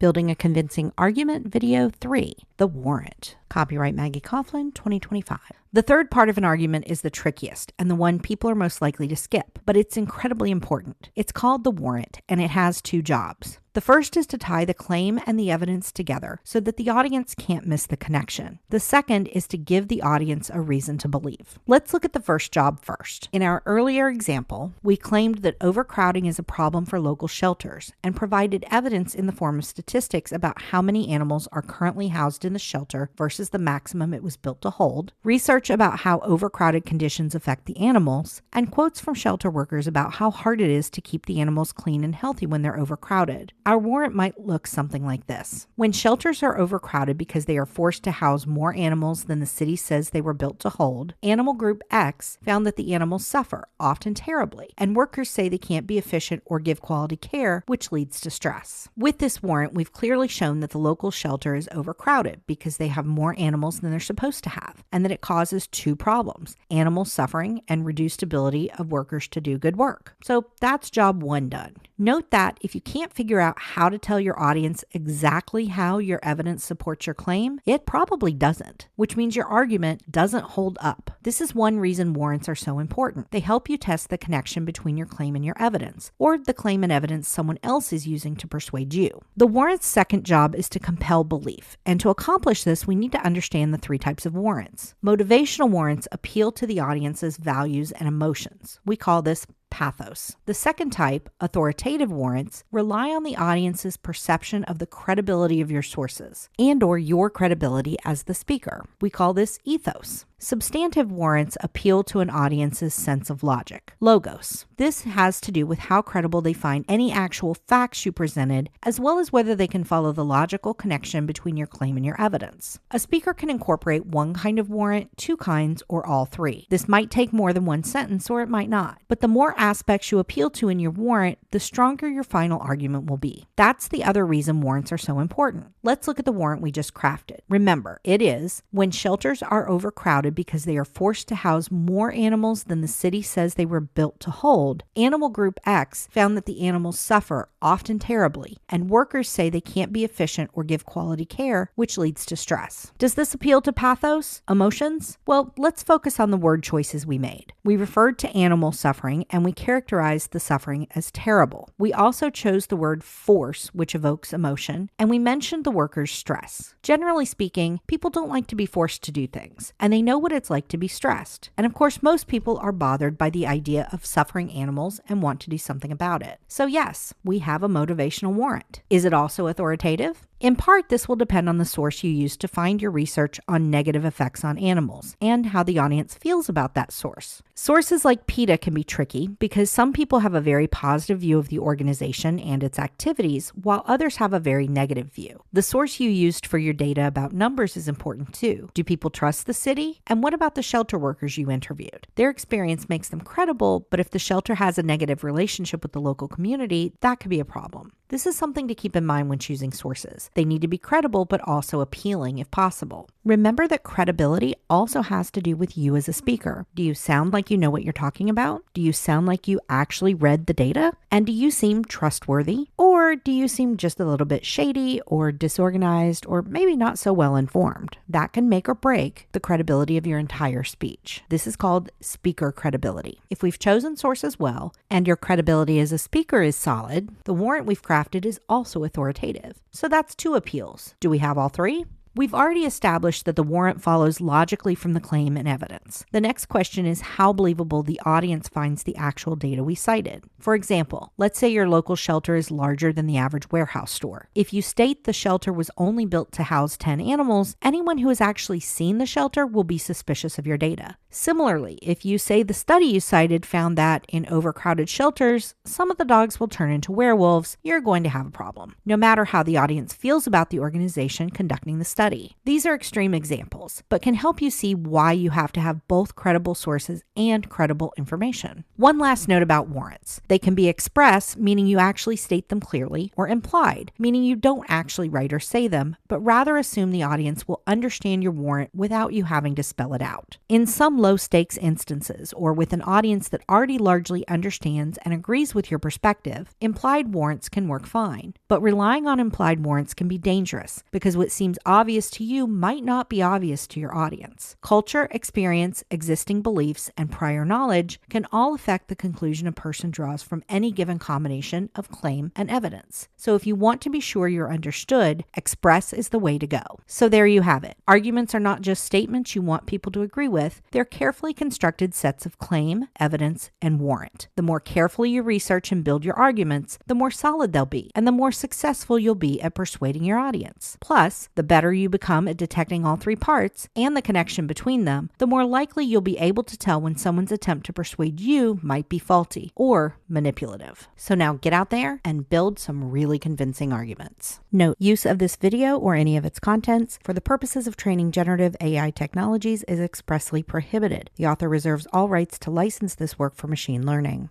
Building a Convincing Argument, Video 3, The Warrant. Copyright Maggie Coughlin, 2025. The third part of an argument is the trickiest and the one people are most likely to skip, but it's incredibly important. It's called the warrant, and it has two jobs. The first is to tie the claim and the evidence together so that the audience can't miss the connection. The second is to give the audience a reason to believe. Let's look at the first job first. In our earlier example, we claimed that overcrowding is a problem for local shelters and provided evidence in the form of statistics about how many animals are currently housed in the shelter versus the maximum it was built to hold, research about how overcrowded conditions affect the animals, and quotes from shelter workers about how hard it is to keep the animals clean and healthy when they're overcrowded. Our warrant might look something like this. When shelters are overcrowded because they are forced to house more animals than the city says they were built to hold, Animal Group X found that the animals suffer, often terribly, and workers say they can't be efficient or give quality care, which leads to stress. With this warrant, we've clearly shown that the local shelter is overcrowded because they have more animals than they're supposed to have, and that it causes two problems: animal suffering and reduced ability of workers to do good work. So that's job one done. Note that if you can't figure out how to tell your audience exactly how your evidence supports your claim, it probably doesn't, which means your argument doesn't hold up. This is one reason warrants are so important. They help you test the connection between your claim and your evidence, or the claim and evidence someone else is using to persuade you. The warrant's second job is to compel belief, and to accomplish this, we need to understand the three types of warrants. Motivational warrants appeal to the audience's values and emotions. We call this pathos. The second type, authoritative warrants, rely on the audience's perception of the credibility of your sources and/or your credibility as the speaker. We call this ethos. Substantive warrants appeal to an audience's sense of logic, logos. This has to do with how credible they find any actual facts you presented, as well as whether they can follow the logical connection between your claim and your evidence. A speaker can incorporate one kind of warrant, two kinds, or all three. This might take more than one sentence, or it might not. But the more aspects you appeal to in your warrant, the stronger your final argument will be. That's the other reason warrants are so important. Let's look at the warrant we just crafted. Remember, it is when shelters are overcrowded because they are forced to house more animals than the city says they were built to hold, Animal Group X found that the animals suffer, often terribly, and workers say they can't be efficient or give quality care, which leads to stress. Does this appeal to pathos, emotions? Well, let's focus on the word choices we made. We referred to animal suffering, and we characterized the suffering as terrible. We also chose the word force, which evokes emotion, and we mentioned the workers' stress. Generally speaking, people don't like to be forced to do things, and they know what it's like to be stressed. And of course, most people are bothered by the idea of suffering animals and want to do something about it. So yes, we have a motivational warrant. Is it also authoritative? In part, this will depend on the source you use to find your research on negative effects on animals and how the audience feels about that source. Sources like PETA can be tricky because some people have a very positive view of the organization and its activities, while others have a very negative view. The source you used for your data about numbers is important too. Do people trust the city? And what about the shelter workers you interviewed? Their experience makes them credible, but if the shelter has a negative relationship with the local community, that could be a problem. This is something to keep in mind when choosing sources. They need to be credible, but also appealing if possible. Remember that credibility also has to do with you as a speaker. Do you sound like you know what you're talking about? Do you sound like you actually read the data? And do you seem trustworthy? Or do you seem just a little bit shady or disorganized or maybe not so well informed? That can make or break the credibility of your entire speech. This is called speaker credibility. If we've chosen sources well and your credibility as a speaker is solid, the warrant we've crafted is also authoritative. So that's two appeals. Do we have all three? We've already established that the warrant follows logically from the claim and evidence. The next question is how believable the audience finds the actual data we cited. For example, let's say your local shelter is larger than the average warehouse store. If you state the shelter was only built to house 10 animals, anyone who has actually seen the shelter will be suspicious of your data. Similarly, if you say the study you cited found that in overcrowded shelters, some of the dogs will turn into werewolves, you're going to have a problem. No matter how the audience feels about the organization conducting the study, study. These are extreme examples, but can help you see why you have to have both credible sources and credible information. One last note about warrants. They can be express, meaning you actually state them clearly, or implied, meaning you don't actually write or say them, but rather assume the audience will understand your warrant without you having to spell it out. In some low-stakes instances, or with an audience that already largely understands and agrees with your perspective, implied warrants can work fine. But relying on implied warrants can be dangerous because what seems obvious to you might not be obvious to your audience. Culture, experience, existing beliefs, and prior knowledge can all affect the conclusion a person draws from any given combination of claim and evidence. So if you want to be sure you're understood, express is the way to go. So there you have it. Arguments are not just statements you want people to agree with, they're carefully constructed sets of claim, evidence, and warrant. The more carefully you research and build your arguments, the more solid they'll be, and the more successful you'll be at persuading your audience. Plus, the better you become at detecting all three parts and the connection between them, the more likely you'll be able to tell when someone's attempt to persuade you might be faulty or manipulative. So now get out there and build some really convincing arguments. Note, use of this video or any of its contents for the purposes of training generative AI technologies is expressly prohibited. The author reserves all rights to license this work for machine learning.